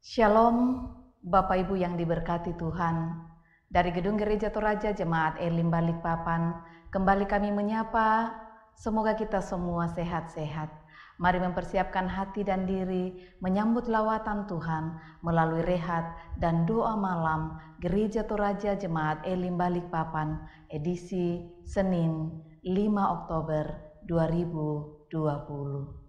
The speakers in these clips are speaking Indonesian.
Shalom, Bapak Ibu yang diberkati Tuhan. Dari Gedung Gereja Toraja Jemaat Elim Balikpapan, kembali kami menyapa, semoga kita semua sehat-sehat. Mari mempersiapkan hati dan diri menyambut lawatan Tuhan melalui rehat dan doa malam Gereja Toraja Jemaat Elim Balikpapan, edisi Senin 5 Oktober 2020.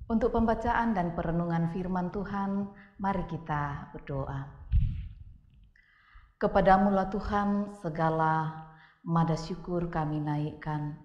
Untuk pembacaan dan perenungan firman Tuhan, mari kita berdoa. Kepadamu-lah Tuhan, segala mada syukur kami naikkan.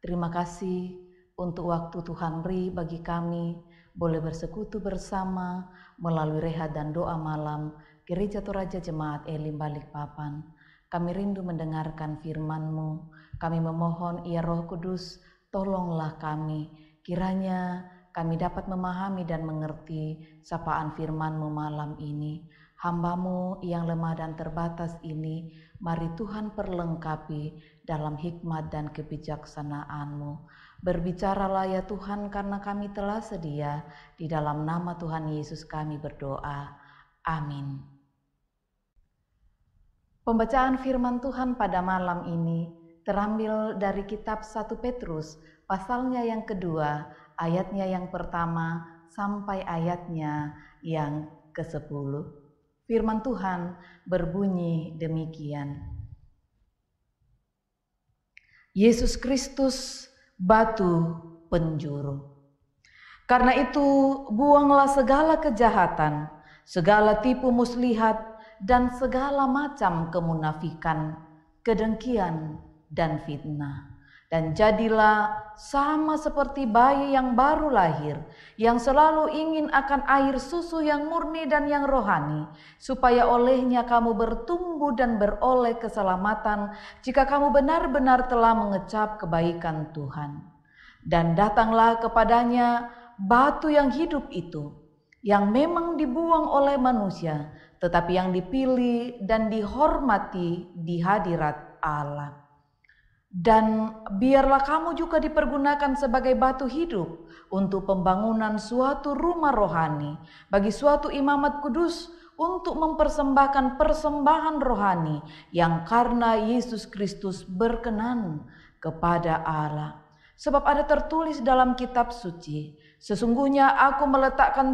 Terima kasih untuk waktu Tuhan beri bagi kami, boleh bersekutu bersama melalui rehat dan doa malam Gereja Toraja Jemaat Elim Balikpapan. Kami rindu mendengarkan firman-Mu. Kami memohon, ya Roh Kudus, tolonglah kami. Kiranya kami dapat memahami dan mengerti sapaan firman-Mu malam ini. Hamba-Mu yang lemah dan terbatas ini, mari Tuhan perlengkapi dalam hikmat dan kebijaksanaan-Mu. Berbicaralah ya Tuhan, karena kami telah sedia. Di dalam nama Tuhan Yesus kami berdoa. Amin. Pembacaan firman Tuhan pada malam ini terambil dari kitab 1 Petrus, pasalnya yang kedua, ayatnya yang pertama sampai ayatnya yang ke-10. Firman Tuhan berbunyi demikian. Yesus Kristus batu penjuru. Karena itu buanglah segala kejahatan, segala tipu muslihat, dan segala macam kemunafikan, kedengkian, dan fitnah. Dan jadilah sama seperti bayi yang baru lahir, yang selalu ingin akan air susu yang murni dan yang rohani, supaya olehnya kamu bertumbuh dan beroleh keselamatan jika kamu benar-benar telah mengecap kebaikan Tuhan. Dan datanglah kepadanya batu yang hidup itu, yang memang dibuang oleh manusia, tetapi yang dipilih dan dihormati di hadirat Allah. Dan biarlah kamu juga dipergunakan sebagai batu hidup untuk pembangunan suatu rumah rohani, bagi suatu imamat kudus, untuk mempersembahkan persembahan rohani yang karena Yesus Kristus berkenan kepada Allah. Sebab ada tertulis dalam kitab suci, sesungguhnya aku meletakkan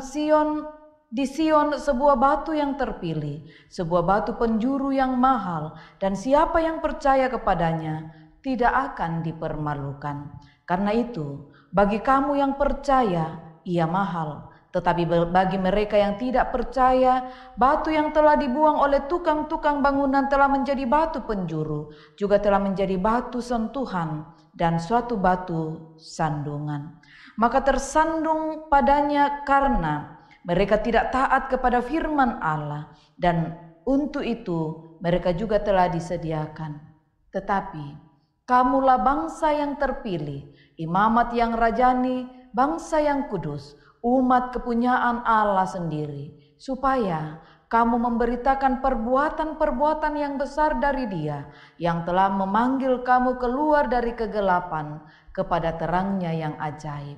di Sion sebuah batu yang terpilih, sebuah batu penjuru yang mahal, dan siapa yang percaya kepadanya tidak akan dipermalukan. Karena itu, bagi kamu yang percaya, ia mahal. Tetapi bagi mereka yang tidak percaya, batu yang telah dibuang oleh tukang-tukang bangunan telah menjadi batu penjuru, juga telah menjadi batu sentuhan dan suatu batu sandungan. Maka tersandung padanya karena mereka tidak taat kepada firman Allah, dan untuk itu mereka juga telah disediakan. Tetapi kamulah bangsa yang terpilih, imamat yang rajani, bangsa yang kudus, umat kepunyaan Allah sendiri, supaya kamu memberitakan perbuatan-perbuatan yang besar dari Dia yang telah memanggil kamu keluar dari kegelapan kepada terangnya yang ajaib.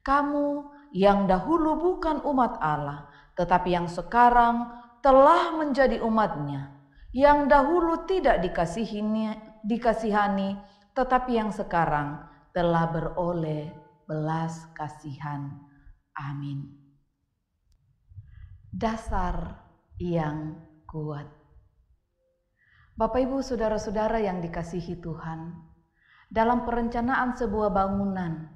Kamu yang dahulu bukan umat Allah, tetapi yang sekarang telah menjadi umat-Nya, yang dahulu tidak dikasihani, tetapi yang sekarang telah beroleh belas kasihan. Amin. Dasar yang kuat. Bapak, Ibu, saudara-saudara yang dikasihi Tuhan, dalam perencanaan sebuah bangunan,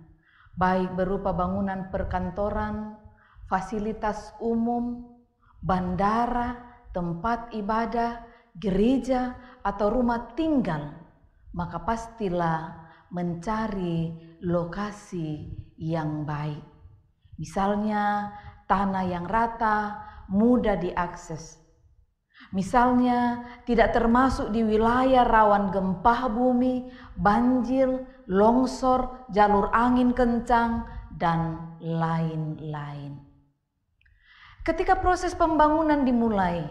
baik berupa bangunan perkantoran, fasilitas umum, bandara, tempat ibadah, gereja, atau rumah tinggal, maka pastilah mencari lokasi yang baik. Misalnya tanah yang rata, mudah diakses. Misalnya tidak termasuk di wilayah rawan gempa bumi, banjir, longsor, jalur angin kencang, dan lain-lain. Ketika proses pembangunan dimulai,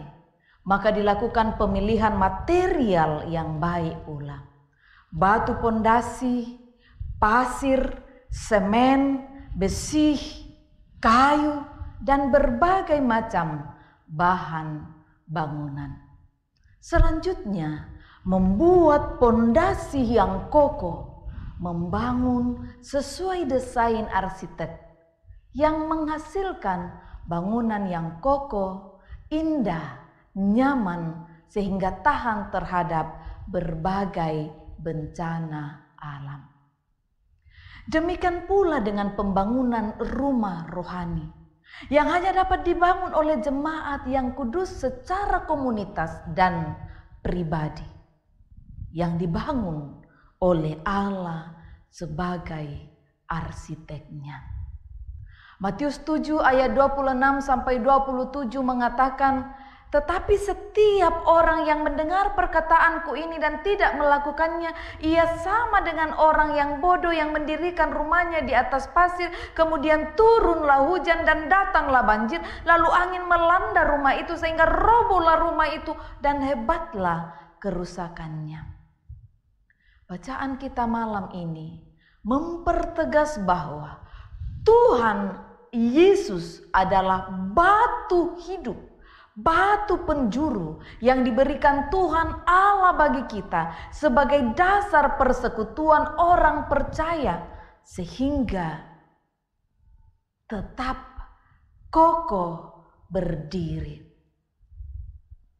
maka dilakukan pemilihan material yang baik pula. Batu pondasi, pasir, semen, besi, kayu, dan berbagai macam bahan bangunan. Selanjutnya, membuat pondasi yang kokoh, membangun sesuai desain arsitek yang menghasilkan bangunan yang kokoh, indah, nyaman, sehingga tahan terhadap berbagai bencana alam. Demikian pula dengan pembangunan rumah rohani yang hanya dapat dibangun oleh jemaat yang kudus secara komunitas dan pribadi, yang dibangun oleh Allah sebagai arsiteknya. Matius 7 ayat 26 sampai 27 mengatakan, tetapi setiap orang yang mendengar perkataanku ini dan tidak melakukannya, ia sama dengan orang yang bodoh yang mendirikan rumahnya di atas pasir, kemudian turunlah hujan dan datanglah banjir, lalu angin melanda rumah itu sehingga robohlah rumah itu dan hebatlah kerusakannya. Bacaan kita malam ini mempertegas bahwa Tuhan Yesus adalah batu hidup, batu penjuru yang diberikan Tuhan Allah bagi kita sebagai dasar persekutuan orang percaya, sehingga tetap kokoh berdiri.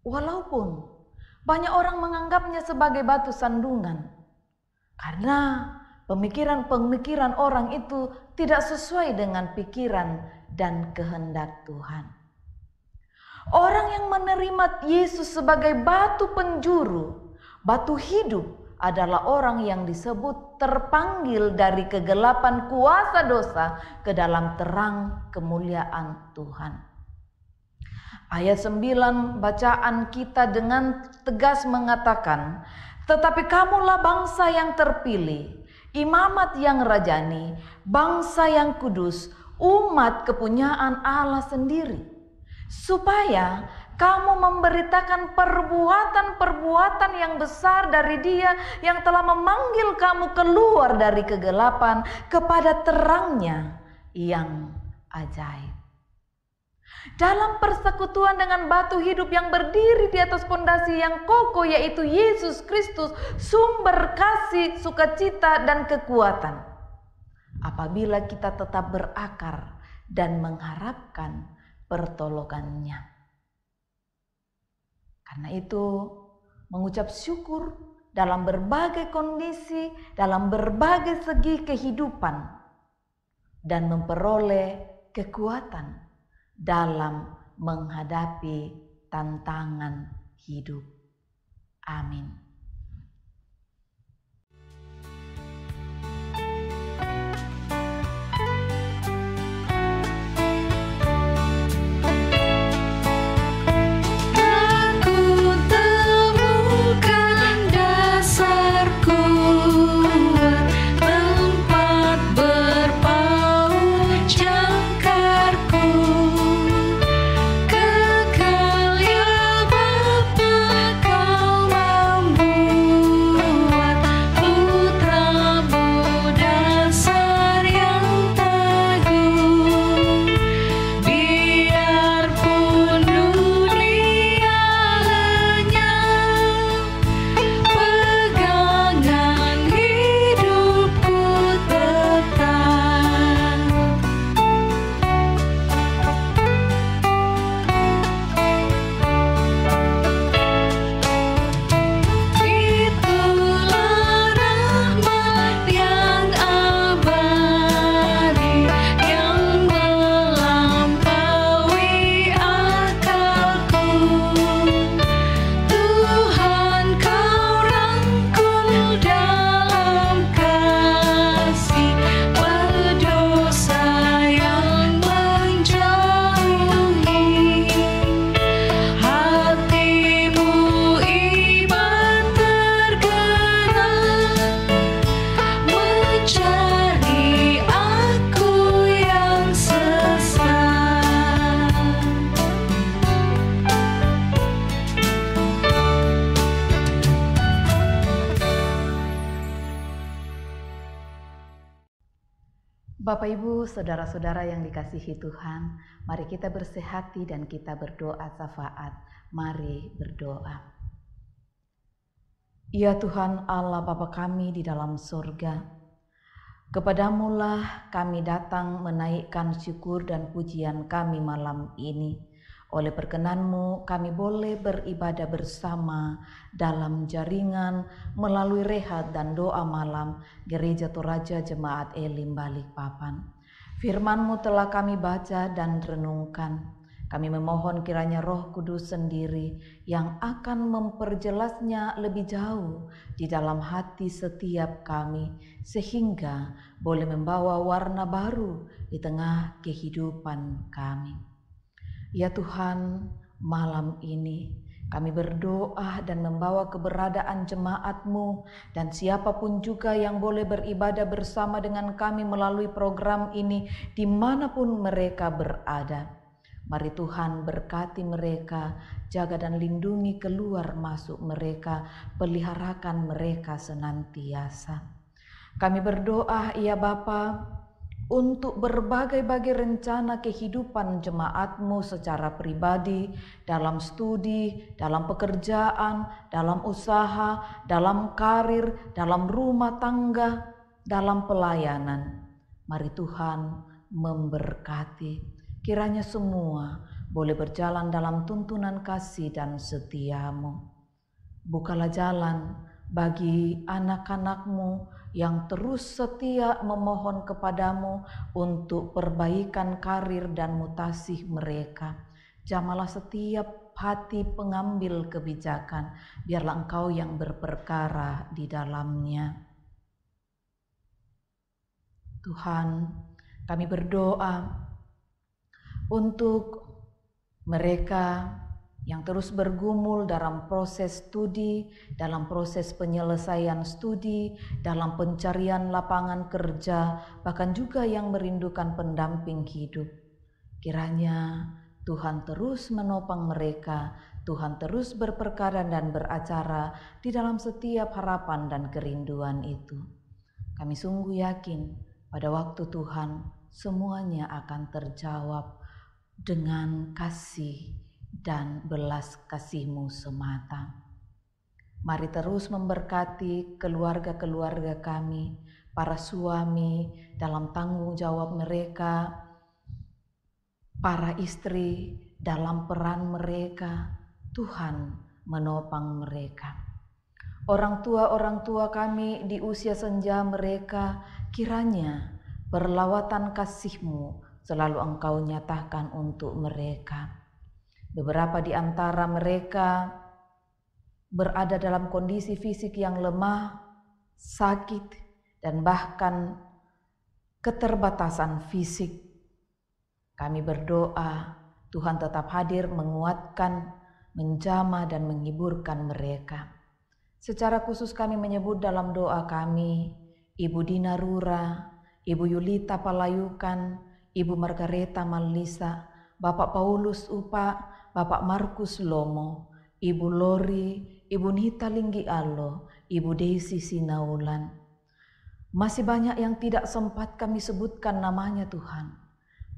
Walaupun banyak orang menganggapnya sebagai batu sandungan, karena pemikiran-pemikiran orang itu tidak sesuai dengan pikiran dan kehendak Tuhan. Orang yang menerima Yesus sebagai batu penjuru, batu hidup, adalah orang yang disebut terpanggil dari kegelapan kuasa dosa ke dalam terang kemuliaan Tuhan. Ayat 9 bacaan kita dengan tegas mengatakan, tetapi kamulah bangsa yang terpilih, imamat yang rajani, bangsa yang kudus, umat kepunyaan Allah sendiri, supaya kamu memberitakan perbuatan-perbuatan yang besar dari Dia yang telah memanggil kamu keluar dari kegelapan kepada terangnya yang ajaib. Dalam persekutuan dengan batu hidup yang berdiri di atas pondasi yang kokoh, yaitu Yesus Kristus, sumber kasih, sukacita, dan kekuatan. Apabila kita tetap berakar dan mengharapkan pertolongannya. Karena itu, mengucap syukur dalam berbagai kondisi, dalam berbagai segi kehidupan, dan memperoleh kekuatan dalam menghadapi tantangan hidup. Amin. Tempat berpaut Bapak Ibu, saudara-saudara yang dikasihi Tuhan, mari kita bersehati dan kita berdoa syafaat. Mari berdoa. Ya Tuhan Allah Bapa kami di dalam surga, kepadamulah kami datang menaikkan syukur dan pujian kami malam ini. Oleh perkenan-Mu kami boleh beribadah bersama dalam jaringan melalui rehat dan doa malam Gereja Toraja Jemaat Elim Balikpapan. Firman-Mu telah kami baca dan renungkan. Kami memohon kiranya Roh Kudus sendiri yang akan memperjelasnya lebih jauh di dalam hati setiap kami, sehingga boleh membawa warna baru di tengah kehidupan kami. Ya Tuhan, malam ini kami berdoa dan membawa keberadaan jemaat-Mu dan siapapun juga yang boleh beribadah bersama dengan kami melalui program ini dimanapun mereka berada. Mari Tuhan berkati mereka, jaga dan lindungi keluar masuk mereka, peliharakan mereka senantiasa. Kami berdoa ya Bapa, untuk berbagai-bagai rencana kehidupan jemaat-Mu secara pribadi, dalam studi, dalam pekerjaan, dalam usaha, dalam karir, dalam rumah tangga, dalam pelayanan. Mari Tuhan memberkati. Kiranya semua boleh berjalan dalam tuntunan kasih dan setia-Mu. Bukalah jalan bagi anak-anak-Mu yang terus setia memohon kepadamu untuk perbaikan karir dan mutasi mereka. Jamalah setiap hati pengambil kebijakan, biarlah Engkau yang berperkara di dalamnya. Tuhan, kami berdoa untuk mereka yang terus bergumul dalam proses studi, dalam proses penyelesaian studi, dalam pencarian lapangan kerja, bahkan juga yang merindukan pendamping hidup. Kiranya Tuhan terus menopang mereka, Tuhan terus berperkara dan beracara di dalam setiap harapan dan kerinduan itu. Kami sungguh yakin pada waktu Tuhan semuanya akan terjawab dengan kasih dan belas kasih-Mu semata. Mari terus memberkati keluarga-keluarga kami, para suami dalam tanggung jawab mereka, para istri dalam peran mereka. Tuhan menopang mereka. Orang tua kami di usia senja mereka, kiranya perlawatan kasih-Mu selalu Engkau nyatakan untuk mereka. Beberapa di antara mereka berada dalam kondisi fisik yang lemah, sakit, dan bahkan keterbatasan fisik. Kami berdoa Tuhan tetap hadir menguatkan, menjamah, dan menghiburkan mereka. Secara khusus kami menyebut dalam doa kami Ibu Dina Rura, Ibu Yulita Palayukan, Ibu Margareta Malisa, Bapak Paulus Upa, Bapak Markus Lomo, Ibu Lori, Ibu Nita Linggi Alo, Ibu Desi Sinaulan. Masih banyak yang tidak sempat kami sebutkan namanya Tuhan,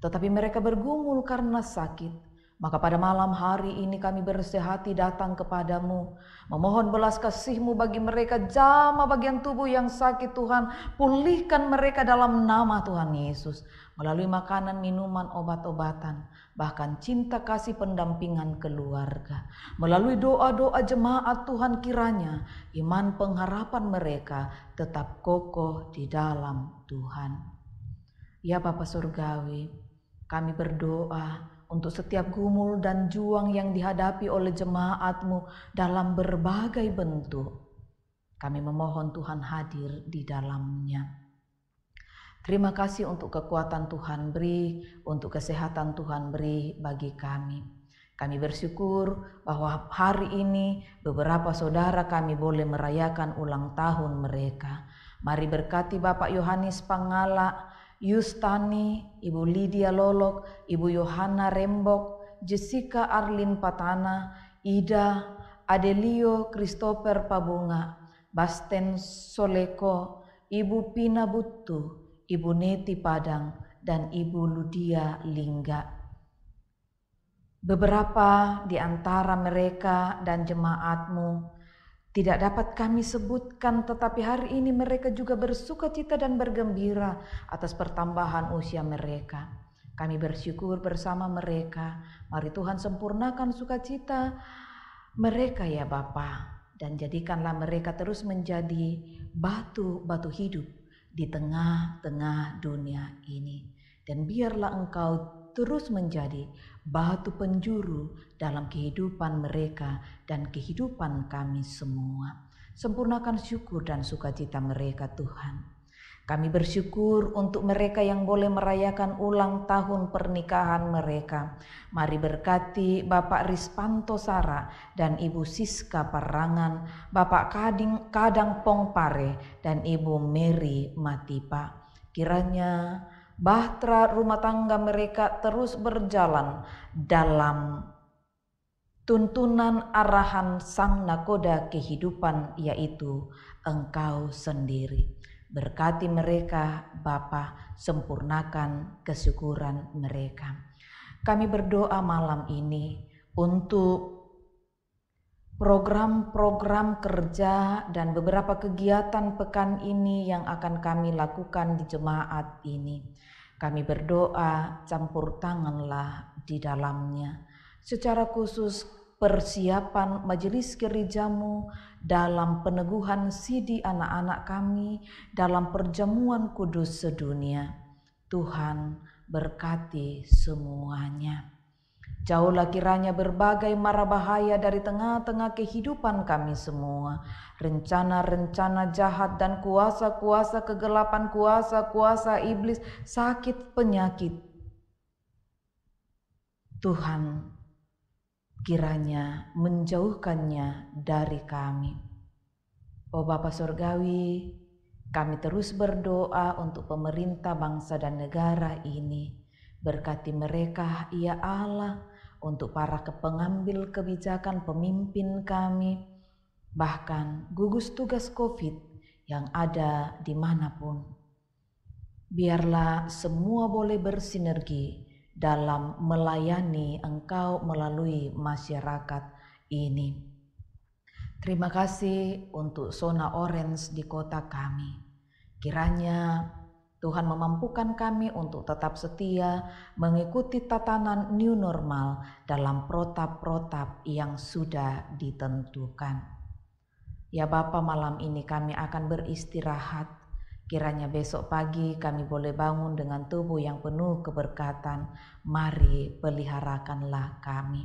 tetapi mereka bergumul karena sakit. Maka pada malam hari ini kami bersehati datang kepadamu, memohon belas kasih-Mu bagi mereka, jamah bagian tubuh yang sakit Tuhan, pulihkan mereka dalam nama Tuhan Yesus, melalui makanan, minuman, obat-obatan, bahkan cinta kasih pendampingan keluarga. Melalui doa-doa jemaat Tuhan, kiranya iman pengharapan mereka tetap kokoh di dalam Tuhan. Ya Bapa Surgawi, kami berdoa untuk setiap gumul dan juang yang dihadapi oleh jemaat-Mu dalam berbagai bentuk. Kami memohon Tuhan hadir di dalamnya. Terima kasih untuk kekuatan Tuhan beri, untuk kesehatan Tuhan beri bagi kami. Kami bersyukur bahwa hari ini beberapa saudara kami boleh merayakan ulang tahun mereka. Mari berkati Bapak Yohanes Pangala, Yustani, Ibu Lydia Lolok, Ibu Yohana Rembok, Jessica Arlin Patana, Ida, Adelio Christopher Pabunga, Basten Soleko, Ibu Pina Butu, Ibu Neti Padang, dan Ibu Ludia Lingga. Beberapa di antara mereka dan jemaatmu tidak dapat kami sebutkan, tetapi hari ini mereka juga bersukacita dan bergembira atas pertambahan usia mereka. Kami bersyukur bersama mereka. Mari Tuhan sempurnakan sukacita mereka ya Bapa, dan jadikanlah mereka terus menjadi batu-batu hidup di tengah-tengah dunia ini. Dan biarlah Engkau terus menjadi batu penjuru dalam kehidupan mereka dan kehidupan kami semua. Sempurnakan syukur dan sukacita mereka Tuhan. Kami bersyukur untuk mereka yang boleh merayakan ulang tahun pernikahan mereka. Mari berkati Bapak Rispanto Sara dan Ibu Siska Parangan, Bapak Kadang Pongpare dan Ibu Mary Matipa. Kiranya bahtera rumah tangga mereka terus berjalan dalam tuntunan arahan Sang Nakoda kehidupan, yaitu Engkau sendiri. Berkati mereka Bapa, sempurnakan kesyukuran mereka. Kami berdoa malam ini untuk program-program kerja dan beberapa kegiatan pekan ini yang akan kami lakukan di jemaat ini. Kami berdoa, campur tanganlah di dalamnya. Secara khusus persiapan majelis gerejamu dalam peneguhan sidi anak-anak kami dalam perjamuan kudus sedunia. Tuhan berkati semuanya. Jauhlah kiranya berbagai mara bahaya dari tengah-tengah kehidupan kami semua. Rencana-rencana jahat dan kuasa-kuasa kegelapan, kuasa-kuasa iblis, sakit, penyakit. Tuhan kiranya menjauhkannya dari kami. Oh Bapa Surgawi, kami terus berdoa untuk pemerintah bangsa dan negara ini. Berkati mereka ya Allah, untuk para pengambil kebijakan pemimpin kami, bahkan gugus tugas COVID yang ada dimanapun. Biarlah semua boleh bersinergi dalam melayani Engkau melalui masyarakat ini. Terima kasih untuk zona orange di kota kami. Kiranya Tuhan memampukan kami untuk tetap setia mengikuti tatanan new normal dalam protap-protap yang sudah ditentukan. Ya Bapa, malam ini kami akan beristirahat. Kiranya besok pagi kami boleh bangun dengan tubuh yang penuh keberkatan. Mari peliharakanlah kami.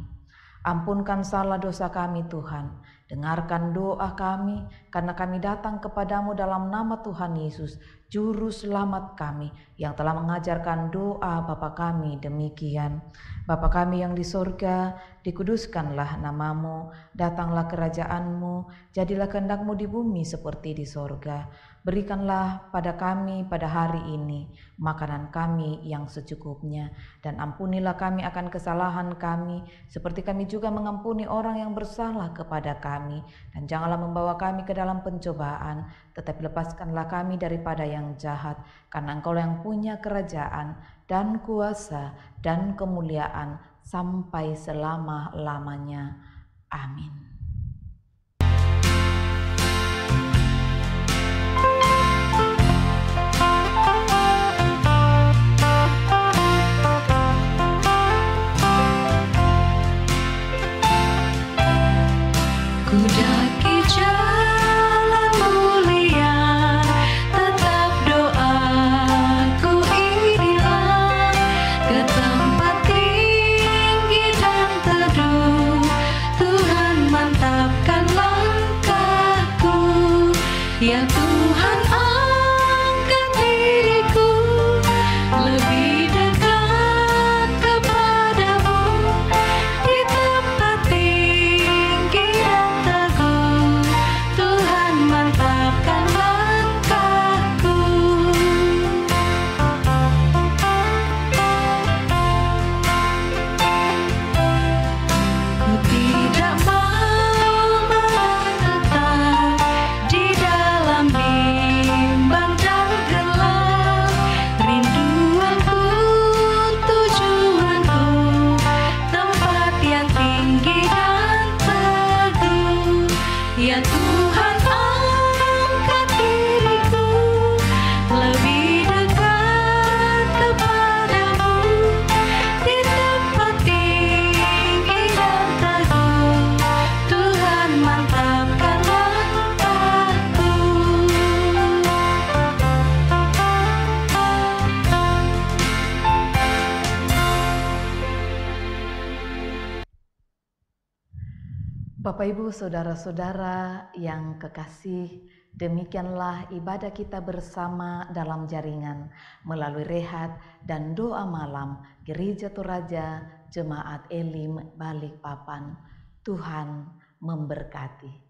Ampunkan salah dosa kami Tuhan. Dengarkan doa kami, karena kami datang kepadamu dalam nama Tuhan Yesus, Juru Selamat kami, yang telah mengajarkan doa Bapa kami demikian. Bapa kami yang di sorga, dikuduskanlah namamu, datanglah kerajaanmu, jadilah kehendak-mu di bumi seperti di sorga. Berikanlah pada kami pada hari ini makanan kami yang secukupnya, dan ampunilah kami akan kesalahan kami, seperti kami juga mengampuni orang yang bersalah kepada kami. Dan janganlah membawa kami ke dalam pencobaan, tetapi lepaskanlah kami daripada yang jahat, karena Engkau yang punya kerajaan dan kuasa dan kemuliaan sampai selama-lamanya. Amin. Kudaki jalan mulia, tetap doaku inilah, ke tempat tinggi dan teduh Tuhan Bapak Ibu saudara-saudara yang kekasih, demikianlah ibadah kita bersama dalam jaringan melalui rehat dan doa malam Gereja Toraja Jemaat Elim Balikpapan. Tuhan memberkati.